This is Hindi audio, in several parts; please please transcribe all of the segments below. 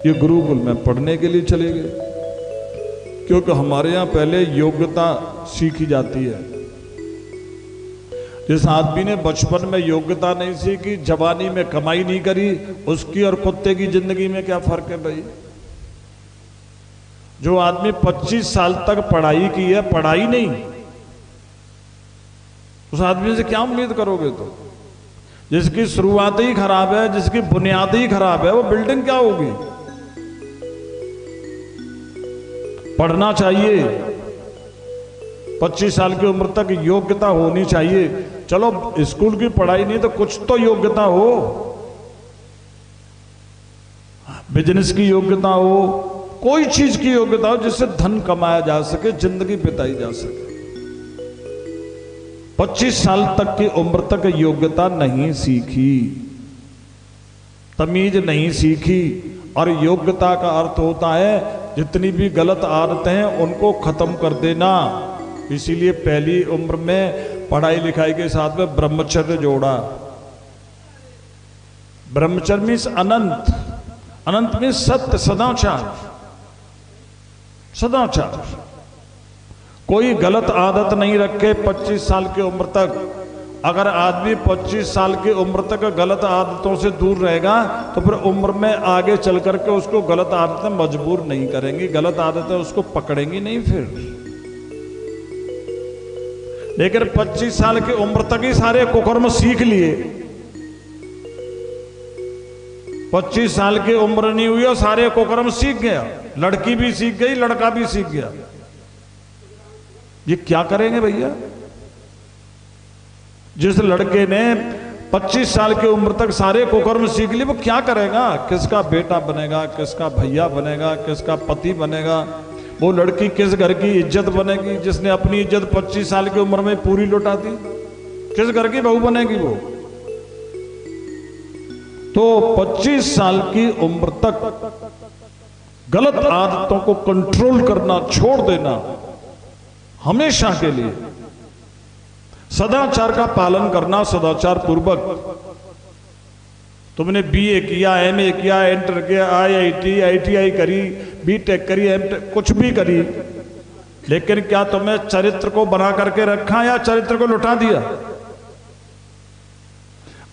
ये गुरुकुल में पढ़ने के लिए चले गए, क्योंकि हमारे यहाँ पहले योग्यता सीखी जाती है। जिस आदमी ने बचपन में योग्यता नहीं सीखी, जवानी में कमाई नहीं करी, उसकी और कुत्ते की जिंदगी में क्या फर्क है भाई। जो आदमी 25 साल तक पढ़ाई की है, पढ़ाई नहीं, उस आदमी से क्या उम्मीद करोगे। तो जिसकी शुरुआत ही खराब है, जिसकी बुनियाद ही खराब है, वो बिल्डिंग क्या होगी। पढ़ना चाहिए, 25 साल की उम्र तक योग्यता होनी चाहिए। चलो स्कूल की पढ़ाई नहीं तो कुछ तो योग्यता हो, बिजनेस की योग्यता हो, कोई चीज की योग्यता हो जिससे धन कमाया जा सके, जिंदगी बिताई जा सके। 25 साल तक की उम्र तक योग्यता नहीं सीखी, तमीज नहीं सीखी। और योग्यता का अर्थ होता है जितनी भी गलत आदतें हैं उनको खत्म कर देना। इसीलिए पहली उम्र में पढ़ाई लिखाई के साथ में ब्रह्मचर्य जोड़ा। ब्रह्मचर्य मीन्स अनंत, अनंत मीन्स सत्य, सदाचार, सदाचार। कोई गलत आदत नहीं रखे 25 साल की उम्र तक। अगर आदमी 25 साल की उम्र तक गलत आदतों से दूर रहेगा तो फिर उम्र में आगे चल करके उसको गलत आदतें मजबूर नहीं करेंगी, गलत आदतें उसको पकड़ेंगी नहीं फिर। लेकिन 25 साल की उम्र तक ही सारे कुकर्म सीख लिए, 25 साल की उम्र नहीं हुई और सारे कुकर्म सीख गया, लड़की भी सीख गई, लड़का भी सीख गया। ये क्या करेंगे भैया। जिस लड़के ने 25 साल की उम्र तक सारे कुकर्म सीख लिए, वो क्या करेगा। किसका बेटा बनेगा, किसका भैया बनेगा, किसका पति बनेगा। वो लड़की किस घर की इज्जत बनेगी जिसने अपनी इज्जत 25 साल की उम्र में पूरी लौटा दी। किस घर की बहू बनेगी वो। तो 25 साल की उम्र तक गलत आदतों को कंट्रोल करना छोड़ देना, हमेशा के लिए सदाचार का पालन करना, सदाचार पूर्वक। तुमने बीए किया, एमए किया, इंटर किया, आईआईटी, आईटीआई करी, बीटेक करी, एमटेक, कुछ भी करी, लेकिन क्या तुमने चरित्र को बना करके रखा या चरित्र को लुटा दिया।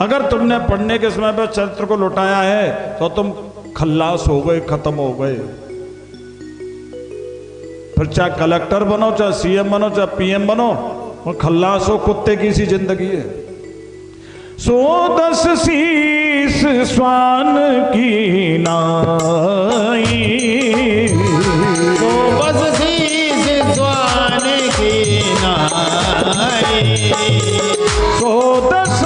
अगर तुमने पढ़ने के समय पर चरित्र को लुटाया है तो तुम खल्लास हो गए, खत्म हो गए। फिर चाहे कलेक्टर बनो, चाहे सीएम बनो, चाहे पीएम बनो, वो खल्लास हो, कुत्ते की सी जिंदगी है। 110 शीस स्वान की नाई, 110 शीस स्वान की नाई, 110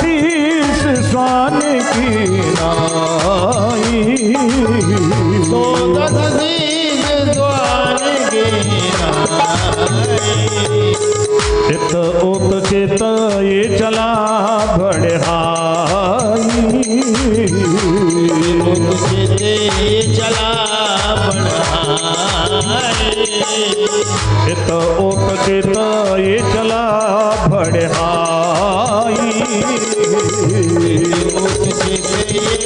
शीस स्वान की नाई, 110 शीस स्वान की नाई। इत उत चित ये चला बढ़ाई, चला बढ़ाई, इत उत चित ये चला बढ़ाई,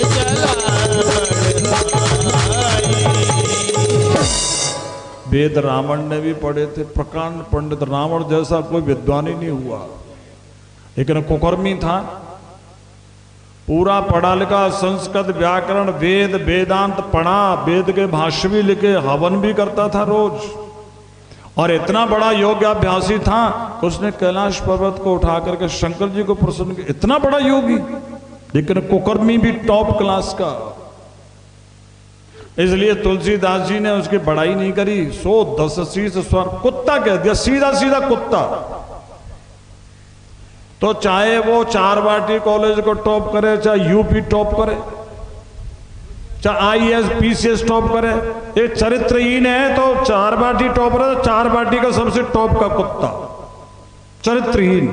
चला वेद रावण ने भी पढ़े थे। प्रकांड पंडित रावण जैसा कोई विद्वान ही नहीं हुआ, लेकिन कुकर्मी था। पूरा पढ़ा लिखा, संस्कृत, व्याकरण, वेद, वेदांत पढ़ा, वेद के भाष्य भी लिखे, हवन भी करता था रोज। और इतना बड़ा योगाभ्यासी था कि उसने कैलाश पर्वत को उठा करके शंकर जी को प्रसन्न किया। इतना बड़ा योगी, लेकिन कुकर्मी भी टॉप क्लास का। इसलिए तुलसीदास जी ने उसकी बड़ाई नहीं करी। 110 शीस स्वर, कुत्ता कह दिया, सीधा सीधा कुत्ता। तो चाहे वो 4 बाटी कॉलेज को टॉप करे, चाहे यूपी टॉप करे, चाहे आईएएस पीसीएस टॉप करे, ये चरित्रहीन है तो 4 बाटी टॉप रहे, तो 4 बाटी का सबसे टॉप का कुत्ता चरित्रहीन।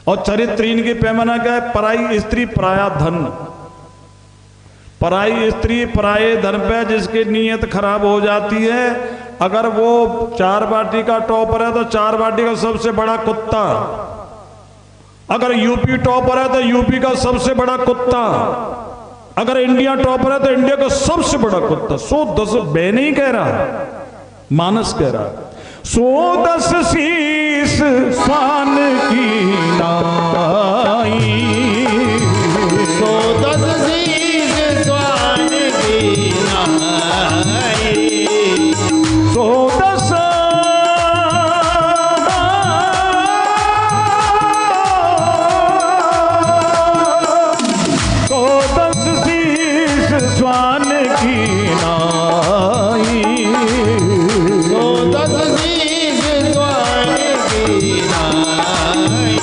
और चरित्रहीन की पैमाना क्या है। पराई स्त्री पराया धन, पराई स्त्री पराये धन पे जिसकी नीयत खराब हो जाती है, अगर वो 4 बाटी का टॉपर है तो 4 बाटी का सबसे बड़ा कुत्ता, अगर यूपी टॉपर है तो यूपी का सबसे बड़ा कुत्ता, अगर इंडिया टॉपर है तो इंडिया का सबसे बड़ा कुत्ता। 110 मैं नहीं कह रहा, मानस कह रहा। 110 शीस स्वान की नाई, 110 शीस स्वान की नाई, 110 शीस स्वान की नाई, 110 शीस स्वान की नाई।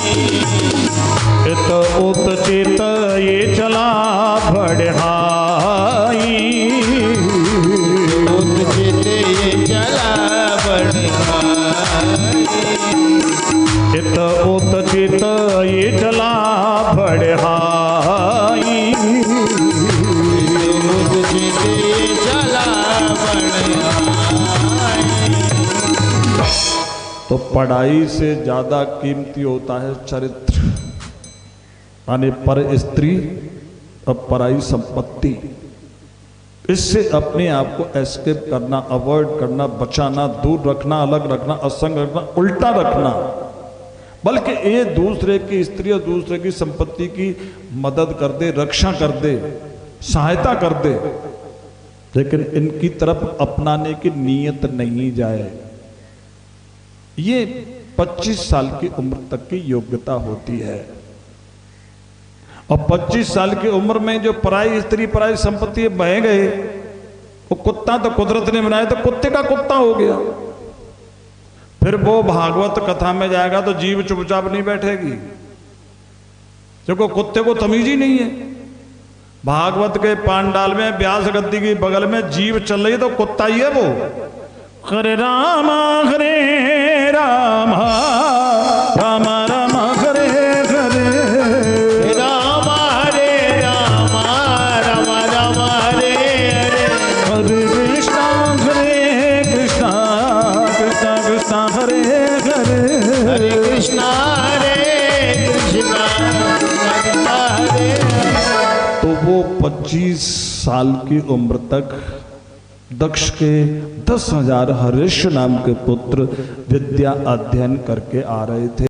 इत उत चित ये चला बढ़ाई, उत चित ये चला बढ़ाई, इत उत चित ये चला बढ़ाई। उत चित ये चला बढ़ाई। तो पढ़ाई से ज्यादा कीमती होता है चरित्र, यानी पर स्त्री और पराई संपत्ति। इससे अपने आप को एस्केप करना, अवॉइड करना, बचाना, दूर रखना, अलग रखना, असंग रखना, उल्टा रखना। बल्कि ये दूसरे की स्त्री और दूसरे की संपत्ति की मदद कर दे, रक्षा कर दे, सहायता कर दे, लेकिन इनकी तरफ अपनाने की नीयत नहीं जाए। ये 25 साल की उम्र तक की योग्यता होती है। और 25 साल की उम्र में जो पराई स्त्री, पराई संपत्ति बह गए, वो कुत्ता तो कुदरत ने बनाया तो कुत्ते का कुत्ता हो गया। फिर वो भागवत कथा में जाएगा तो जीव चुपचाप नहीं बैठेगी, क्योंकि कुत्ते को तमीज ही नहीं है। भागवत के पांडाल में व्यास गद्दी की बगल में जीव चल रही तो कुत्ता ही है वो। हरे राम राम राम राम हरे हरे, राम हरे राम राम राम हरे हरे, हरे कृष्णा कृष्णा कृष्णा हरे हरे, हरे कृष्णा कृष्णा हरे हरे। तो वो 25 साल की उम्र तक दक्ष के 10,000 हर्ष नाम के पुत्र विद्या अध्ययन करके आ रहे थे।